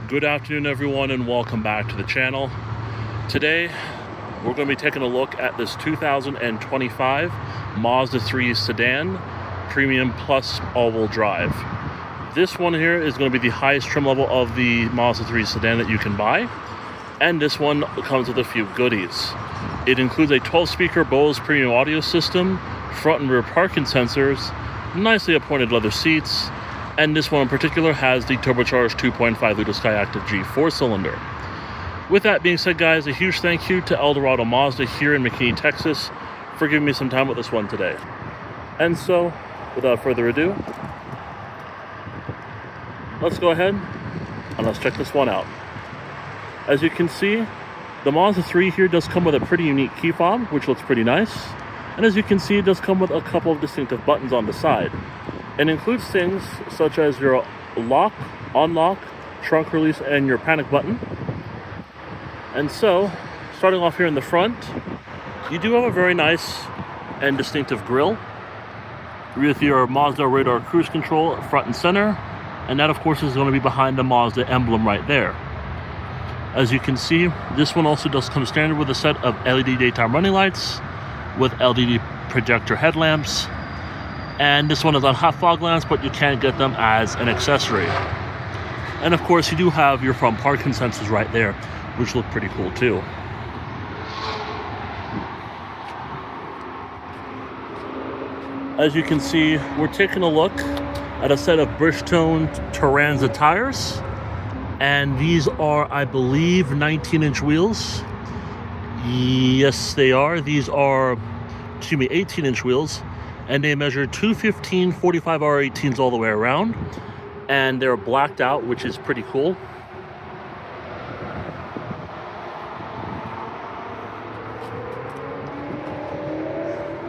Good afternoon, everyone, and welcome back to the channel. Today we're going to be taking a look at this 2025 Mazda 3 Sedan Premium Plus all-wheel drive. This one here is going to be the highest trim level of the Mazda 3 Sedan that you can buy, and this one comes with a few goodies. It includes a 12-speaker Bose premium audio system, front and rear parking sensors, nicely appointed leather seats, and this one in particular has the turbocharged 2.5-liter Skyactiv G 4-cylinder. With that being said, guys, a huge thank you to Dorado Mazda here in McKinney, Texas, for giving me some time with this one today. And so, without further ado, let's go ahead and let's check this one out. As you can see, the Mazda 3 here does come with a pretty unique key fob, which looks pretty nice. And as you can see, it does come with a couple of distinctive buttons on the side. It includes things such as your lock, unlock, trunk release, and your panic button. And so, starting off here in the front, you do have a very nice and distinctive grille with your Mazda radar cruise control front and center, and that of course is going to be behind the Mazda emblem right there. As you can see, this one also does come standard with a set of LED daytime running lights with LED projector headlamps. And this one is on hot fog lamps, but you can get them as an accessory. And of course, you do have your front parking sensors right there, which look pretty cool too. As you can see, we're taking a look at a set of Bridgestone Turanza tires. And these are, I believe, 19-inch wheels. Yes, they are. These are, 18-inch wheels. And they measure 215 45R18s all the way around, and they're blacked out, which is pretty cool.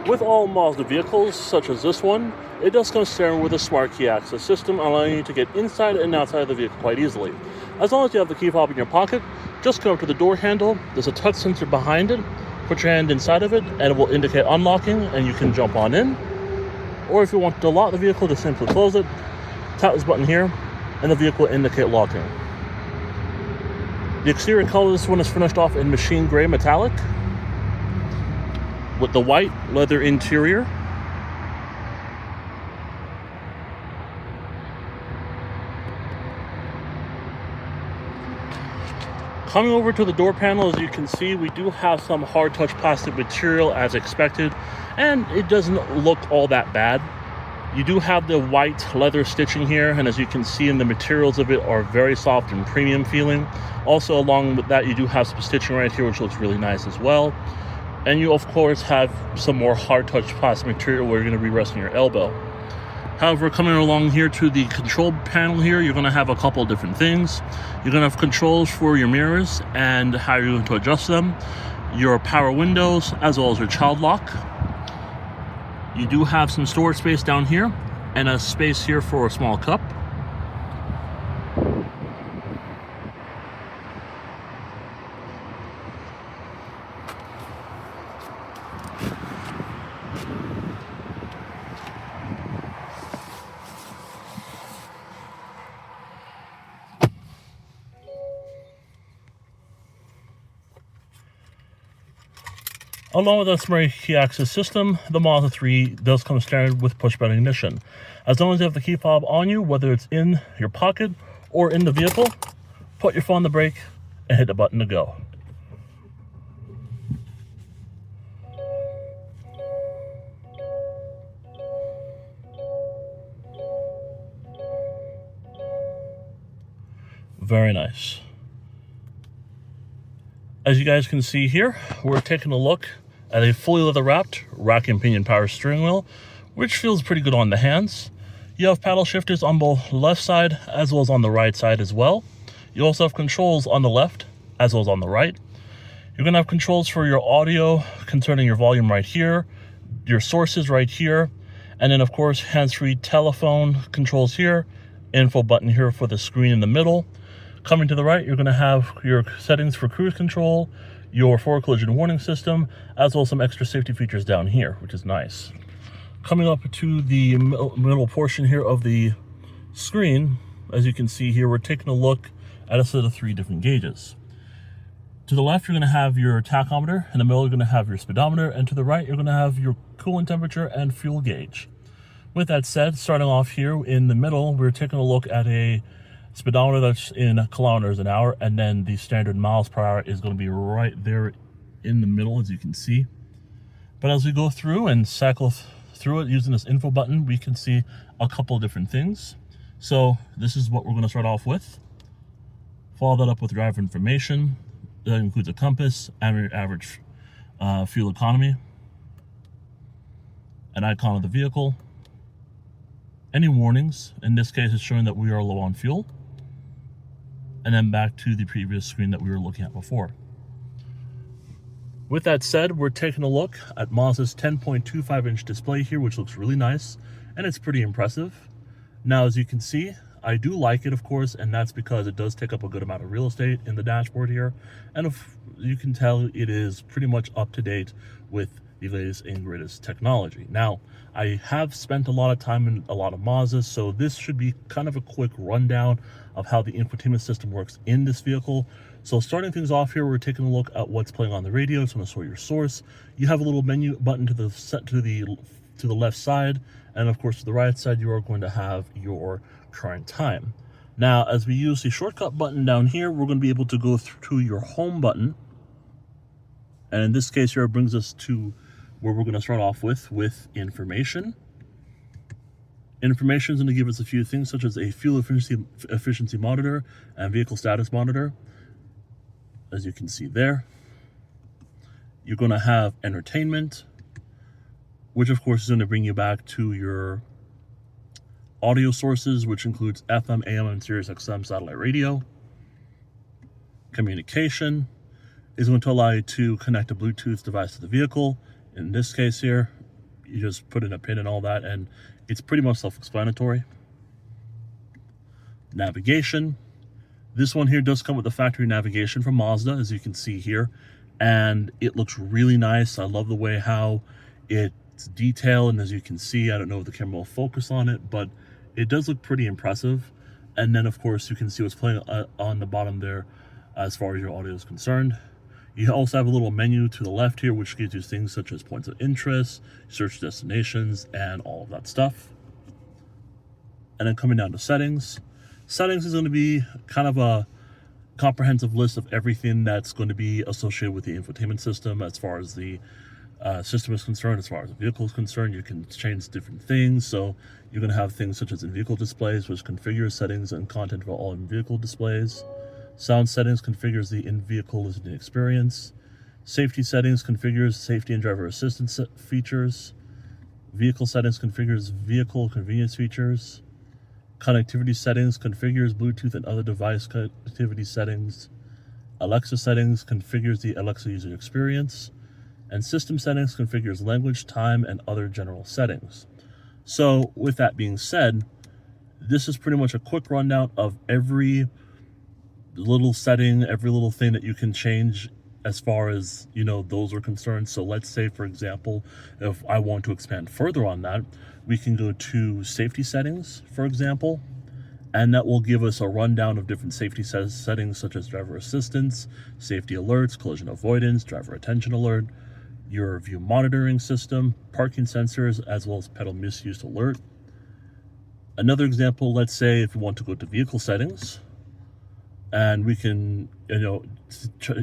With all Mazda vehicles, such as this one, it does come standard with a smart key access system, allowing you to get inside and outside of the vehicle quite easily. As long as you have the key fob in your pocket, just come up to the door handle. There's a touch sensor behind it. Put your hand inside of it and it will indicate unlocking, and you can jump on in. Or if you want to lock the vehicle, just simply close it, tap this button here, and the vehicle will indicate locking. The exterior color of this one is finished off in machine gray metallic with the white leather interior. Coming over to the door panel, as you can see, we do have some hard touch plastic material as expected, and it doesn't look all that bad. You do have the white leather stitching here, and as you can see, in the materials of it are very soft and premium feeling. Also, along with that, you do have some stitching right here, which looks really nice as well. And you, of course, have some more hard touch plastic material where you're going to be resting your elbow. However, coming along here to the control panel here, you're going to have a couple of different things. You're going to have controls for your mirrors and how you're going to adjust them, your power windows, as well as your child lock. You do have some storage space down here and a space here for a small cup. Along with the smart key access system, the Mazda 3 does come standard with push-button ignition. As long as you have the key fob on you, whether it's in your pocket or in the vehicle, put your foot on the brake and hit the button to go. Very nice. As you guys can see here, we're taking a look at a fully leather-wrapped rack and pinion power steering wheel, which feels pretty good on the hands. You have paddle shifters on both left side as well as on the right side as well. You also have controls on the left as well as on the right. You're going to have controls for your audio concerning your volume right here, your sources right here, and then of course hands-free telephone controls here, info button here for the screen in the middle. Coming to the right, you're going to have your settings for cruise control, your forward collision warning system, as well as some extra safety features down here, which is nice. Coming up to the middle portion here of the screen, as you can see here, we're taking a look at a set of 3 different gauges. To the left, you're going to have your tachometer. In the middle, you're going to have your speedometer. And to the right, you're going to have your coolant temperature and fuel gauge. With that said, starting off here in the middle, we're taking a look at a speedometer that's in kilometers an hour. And then the standard miles per hour is going to be right there in the middle, as you can see. But as we go through and cycle through it using this info button, we can see a couple of different things. So this is what we're going to start off with. Follow that up with driver information. That includes a compass, average fuel economy, an icon of the vehicle, any warnings. In this case, it's showing that we are low on fuel. And then back to the previous screen that we were looking at before. With that said, we're taking a look at Mazda's 10.25-inch display here, which looks really nice, and it's pretty impressive. Now, as you can see, I do like it, of course, and that's because it does take up a good amount of real estate in the dashboard here. And if you can tell, it is pretty much up to date with the latest and greatest technology. Now, I have spent a lot of time in a lot of Mazdas, so this should be kind of a quick rundown of how the infotainment system works in this vehicle. So starting things off here, we're taking a look at what's playing on the radio. It's going to show your source. You have a little menu button to the left side, and of course to the right side, you are going to have your current time. Now, as we use the shortcut button down here, we're going to be able to go to your home button. And in this case here, it brings us to where we're going to start off with information. Information is going to give us a few things, such as a fuel efficiency monitor and vehicle status monitor. As you can see there, you're going to have entertainment, which of course is going to bring you back to your audio sources, which includes FM, AM, and Sirius XM satellite radio. Communication is going to allow you to connect a Bluetooth device to the vehicle. In this case here, you just put in a pin and all that, and it's pretty much self-explanatory. Navigation. This one here does come with the factory navigation from Mazda, as you can see here, and it looks really nice. I love the way how it's detailed, and as you can see, I don't know if the camera will focus on it, but it does look pretty impressive. And then of course you can see what's playing on the bottom there as far as your audio is concerned. You also have a little menu to the left here, which gives you things such as points of interest, search destinations, and all of that stuff. And then coming down to settings. Settings is going to be kind of a comprehensive list of everything that's going to be associated with the infotainment system as far as the system is concerned. As far as the vehicle is concerned, you can change different things. So you're going to have things such as in-vehicle displays, which configures settings and content for all in-vehicle displays. Sound settings configures the in-vehicle listening experience. Safety settings configures safety and driver assistance features. Vehicle settings configures vehicle convenience features. Connectivity settings configures Bluetooth and other device connectivity settings. Alexa settings configures the Alexa user experience. And system settings configures language, time, and other general settings. So with that being said, this is pretty much a quick rundown of every little setting, every little thing that you can change as far as, those are concerned. So let's say, for example, if I want to expand further on that, we can go to safety settings, for example, and that will give us a rundown of different safety settings such as driver assistance, safety alerts, collision avoidance, driver attention alert, your view monitoring system, parking sensors, as well as pedal misuse alert. Another example, let's say if we want to go to vehicle settings, and we can,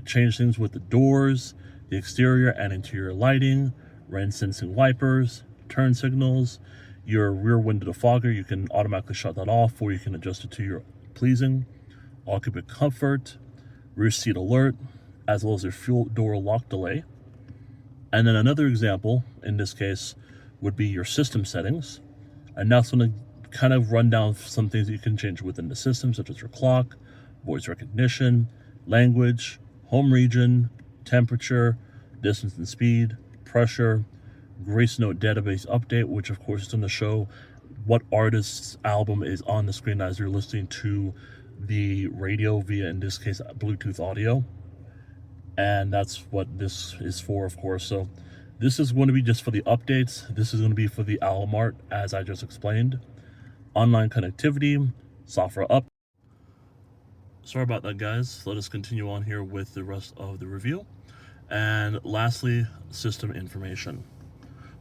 change things with the doors, the exterior and interior lighting, rain sensing wipers, turn signals, your rear window defogger, you can automatically shut that off, or you can adjust it to your pleasing, occupant comfort, rear seat alert, as well as your fuel door lock delay. And then another example, in this case, would be your system settings. And that's going to kind of run down some things that you can change within the system, such as your clock, voice recognition, language, home region, temperature, distance and speed, pressure, Grace Note database update, which of course is going to show what artist's album is on the screen as you're listening to the radio via, in this case, Bluetooth audio. And that's what this is for, of course. So this is going to be just for the updates. This is going to be for the album art, as I just explained. Online connectivity, software up. Sorry about that, guys. Let us continue on here with the rest of the review. And lastly, system information.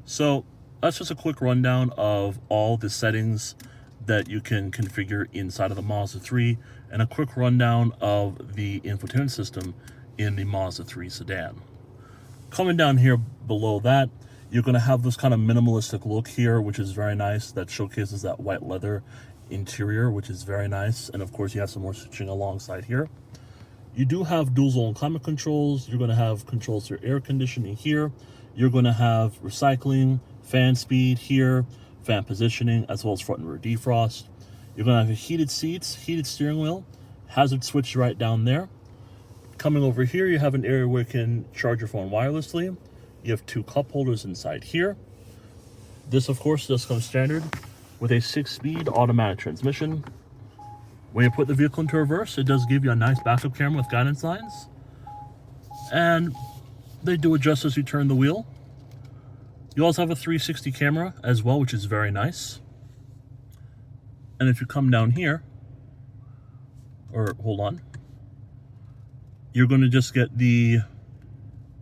So that's just a quick rundown of all the settings that you can configure inside of the Mazda 3 and a quick rundown of the infotainment system in the Mazda 3 Sedan. Coming down here below that, you're going to have this kind of minimalistic look here, which is very nice. That showcases that white leather interior, which is very nice. And of course, you have some more switching alongside here. You do have dual zone climate controls. You're going to have controls for air conditioning here. You're going to have recycling, fan speed here, fan positioning, as well as front and rear defrost. You're going to have heated seats, heated steering wheel, hazard switch right down there. Coming over here, you have an area where you can charge your phone wirelessly. You have 2 cup holders inside here. This, of course, does come standard with a 6-speed automatic transmission. When you put the vehicle into reverse, it does give you a nice backup camera with guidance lines. And they do adjust as you turn the wheel. You also have a 360 camera as well, which is very nice. And if you come down here, or hold on, you're going to just get the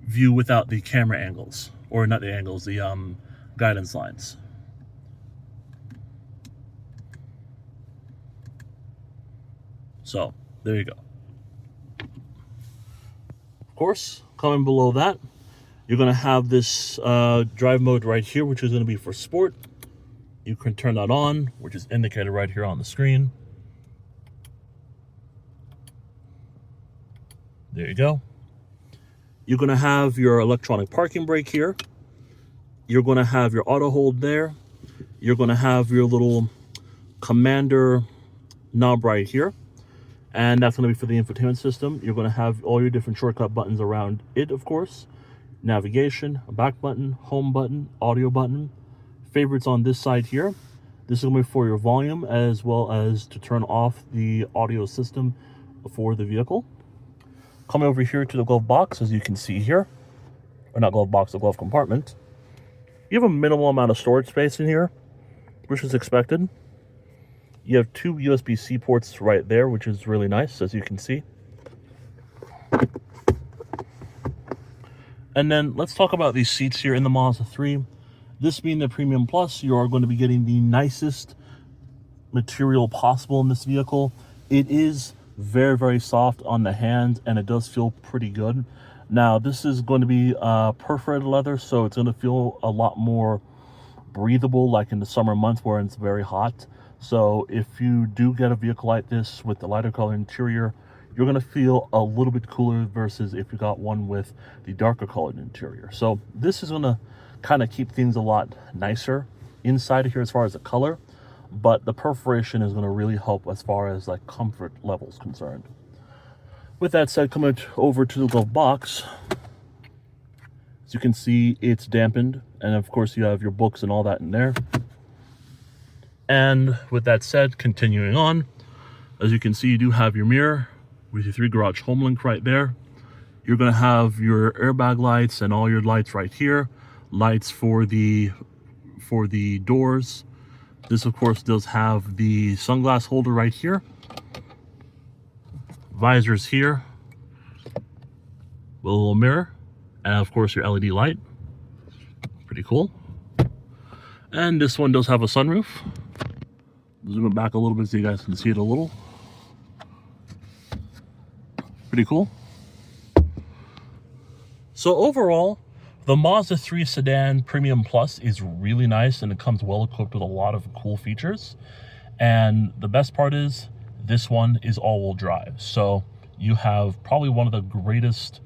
view without the camera angles, or not the angles, the guidance lines. So there you go. Of course, coming below that, you're going to have this drive mode right here, which is going to be for sport. You can turn that on, which is indicated right here on the screen. There you go. You're going to have your electronic parking brake here. You're going to have your auto hold there. You're going to have your little commander knob right here. And that's going to be for the infotainment system. You're going to have all your different shortcut buttons around it, of course. Navigation, a back button, home button, audio button. Favorites on this side here. This is going to be for your volume as well as to turn off the audio system for the vehicle. Coming over here to the glove box, as you can see here. Or not glove box, the glove compartment. You have a minimal amount of storage space in here, which is expected. You have 2 USB-C ports right there, which is really nice, as you can see. And then let's talk about these seats here in the Mazda 3. This being the Premium Plus, you are going to be getting the nicest material possible in this vehicle. It is very, very soft on the hand, and it does feel pretty good. Now, this is going to be perforated leather, so it's going to feel a lot more breathable, like in the summer months where it's very hot. So if you do get a vehicle like this with the lighter color interior, you're going to feel a little bit cooler versus if you got one with the darker colored interior. So this is going to kind of keep things a lot nicer inside of here as far as the color, but the perforation is going to really help as far as like comfort levels concerned. With that said, coming over to the glove box, as you can see, it's dampened, and of course you have your books and all that in there. And with that said, continuing on, as you can see, you do have your mirror with your 3 garage home link right there. You're going to have your airbag lights and all your lights right here. Lights for the doors. This, of course, does have the sunglass holder right here. Visors here with a little mirror. And, of course, your LED light. Pretty cool. And this one does have a sunroof. Zoom it back a little bit so you guys can see it a little. Pretty cool. So overall, the Mazda 3 Sedan Premium Plus is really nice, and it comes well equipped with a lot of cool features. And the best part is, this one is all-wheel drive. So you have probably one of the greatest,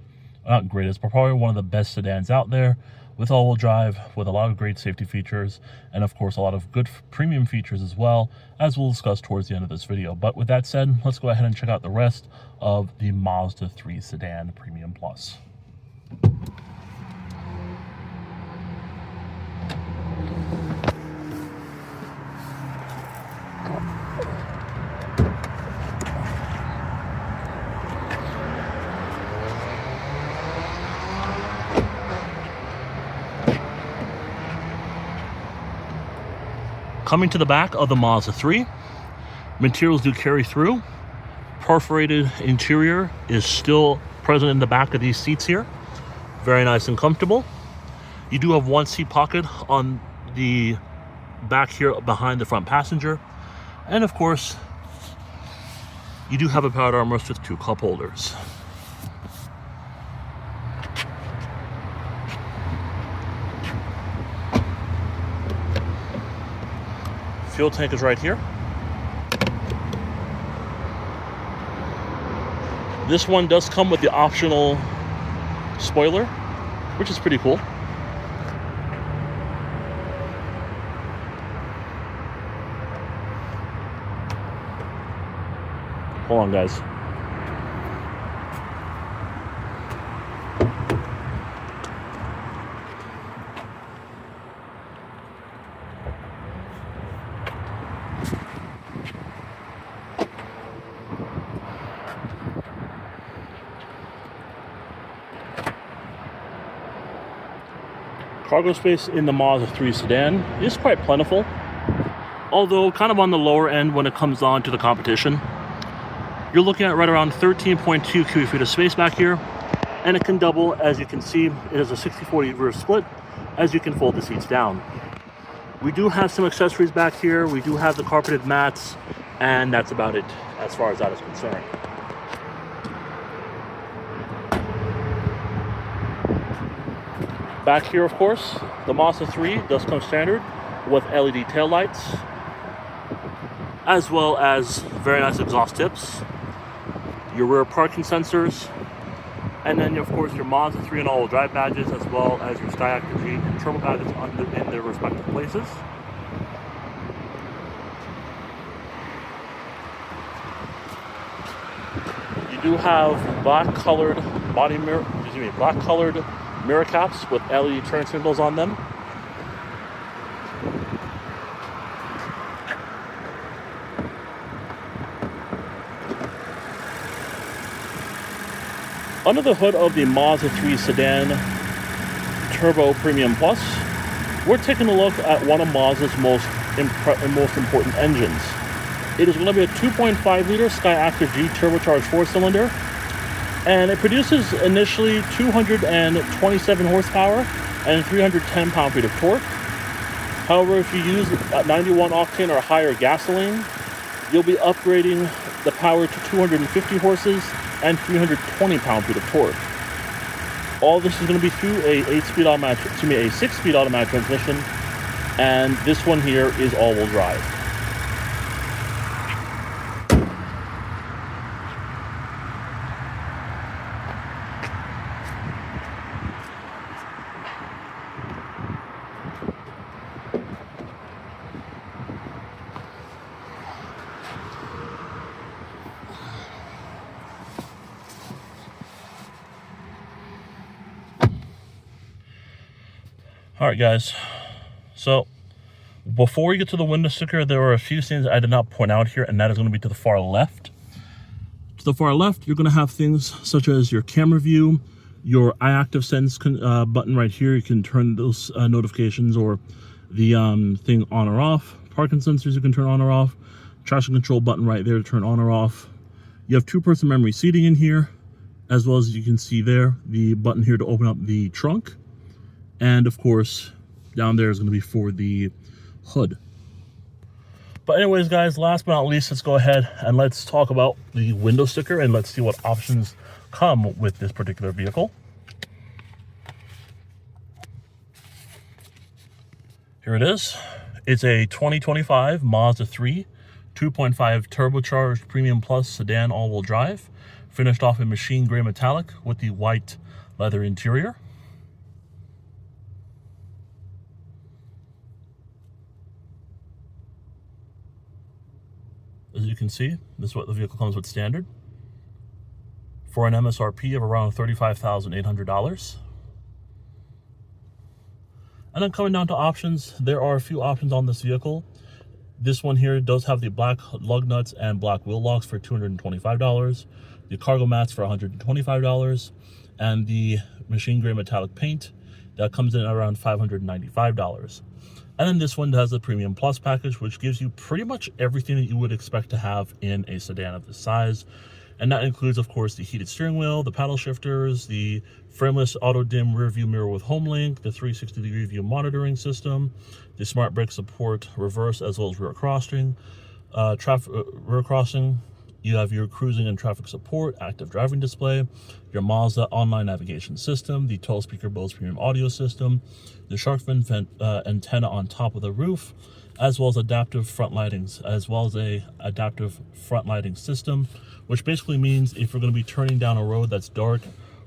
not greatest, but probably one of the best sedans out there with all-wheel drive, with a lot of great safety features, and of course a lot of good premium features as well, as we'll discuss towards the end of this video. But with that said, let's go ahead and check out the rest of the Mazda 3 Sedan Premium Plus. Coming to the back of the Mazda 3, materials do carry through. perforated interior is still present in the back of these seats here. Very nice and comfortable. You do have one seat pocket on the back here behind the front passenger. And of course, you do have a powered armrest with 2 cup holders. Fuel tank is right here. This one does come with the optional spoiler, which is pretty cool. Hold on, guys. Cargo space in the Mazda3 Sedan is quite plentiful, although kind of on the lower end when it comes on to the competition. You're looking at right around 13.2 cubic feet of space back here, and it can double. As you can see, it is a 60-40 reverse split, as you can fold the seats down. We do have some accessories back here. We do have the carpeted mats, and that's about it as far as that is concerned. Back here, of course, the Mazda 3 does come standard with LED taillights, as well as very nice exhaust tips, your rear parking sensors, and then, of course, your Mazda 3 and all-wheel drive badges, as well as your Skyactiv G and Turbo badges in their respective places. You do have black-colored mirror caps with LED turn signals on them. Under the hood of the Mazda 3 Sedan Turbo Premium Plus, we're taking a look at one of Mazda's most important engines. It is going to be a 2.5 liter Skyactiv G turbocharged 4-cylinder, and it produces initially 227 horsepower and 310 pound-feet of torque. However, if you use 91 octane or higher gasoline, you'll be upgrading the power to 250 horses and 320 pound-feet of torque. All this is going to be through a 6-speed automatic transmission, and this one here is all-wheel drive. All right, guys, so before we get to the window sticker, there are a few things I did not point out here, and that is going to be to the far left. To the far left, you're going to have things such as your camera view, your iActive Sense button right here. You can turn those notifications or the thing on or off. Parking sensors you can turn on or off. Traction control button right there to turn on or off. You have 2-person memory seating in here, as well as you can see there, the button here to open up the trunk. And of course, down there is going to be for the hood. But anyways, guys, last but not least, let's go ahead and let's talk about the window sticker and let's see what options come with this particular vehicle. Here it is. It's a 2025 Mazda 3 2.5 turbocharged Premium Plus sedan all-wheel drive, finished off in machine gray metallic with the white leather interior. As you can see, this is what the vehicle comes with standard, for an MSRP of around $35,800. And then coming down to options, there are a few options on this vehicle. This one here does have the black lug nuts and black wheel locks for $225, the cargo mats for $125, and the machine gray metallic paint that comes in at around $595. And then this one has the Premium Plus package, which gives you pretty much everything that you would expect to have in a sedan of this size. And that includes, of course, the heated steering wheel, the paddle shifters, the frameless auto-dim rear view mirror with HomeLink, the 360-degree view monitoring system, the smart brake support, reverse as well as rear crossing. Rear crossing, you have your cruising and traffic support, active driving display, your Mazda online navigation system, the 12-speaker Bose premium audio system, the shark fin antenna on top of the roof, as well as adaptive front lightings, as well as a adaptive front lighting system, which basically means if you're going to be turning down a road that's dark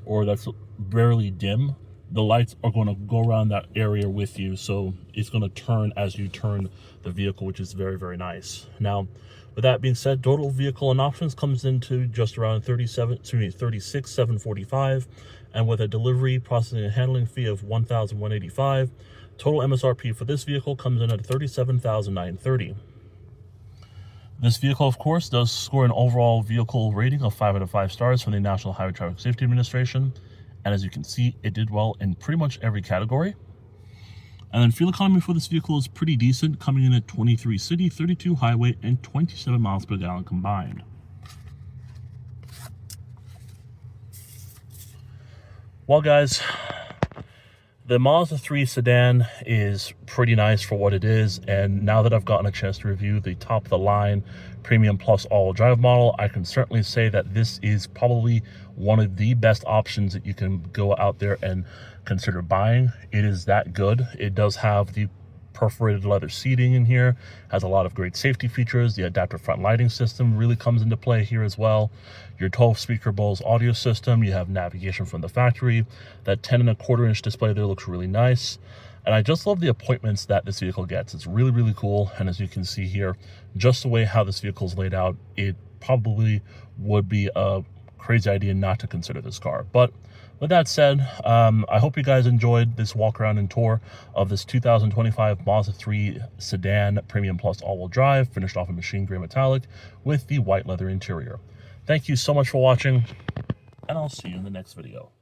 or that's barely dim, the lights are going to go around that area with you, so it's going to turn as you turn the vehicle, which is very, very nice. Now, with that being said, total vehicle and options comes into just around $36,745, and with a delivery, processing, and handling fee of $1,185, total MSRP for this vehicle comes in at $37,930. This vehicle, of course, does score an overall vehicle rating of 5 out of 5 stars from the National Highway Traffic Safety Administration. And as you can see, it did well in pretty much every category. And then fuel economy for this vehicle is pretty decent, coming in at 23 city, 32 highway, and 27 miles per gallon combined. Well, guys, the Mazda 3 Sedan is pretty nice for what it is, and now that I've gotten a chance to review the top-of-the-line Premium Plus all-wheel drive model, I can certainly say that this is probably one of the best options that you can go out there and consider buying. It is that good. It does have the perforated leather seating in here, has a lot of great safety features. The adaptive front lighting system really comes into play here as well. Your 12-speaker Bose audio system, you have navigation from the factory. That 10.25-inch display there looks really nice. And I just love the appointments that this vehicle gets. It's really, really cool. And as you can see here, just the way how this vehicle is laid out, it probably would be a crazy idea not to consider this car. But with that said, I hope you guys enjoyed this walk around and tour of this 2025 Mazda 3 Sedan Premium Plus all-wheel drive, finished off in machine gray metallic with the white leather interior. Thank you so much for watching, and I'll see you in the next video.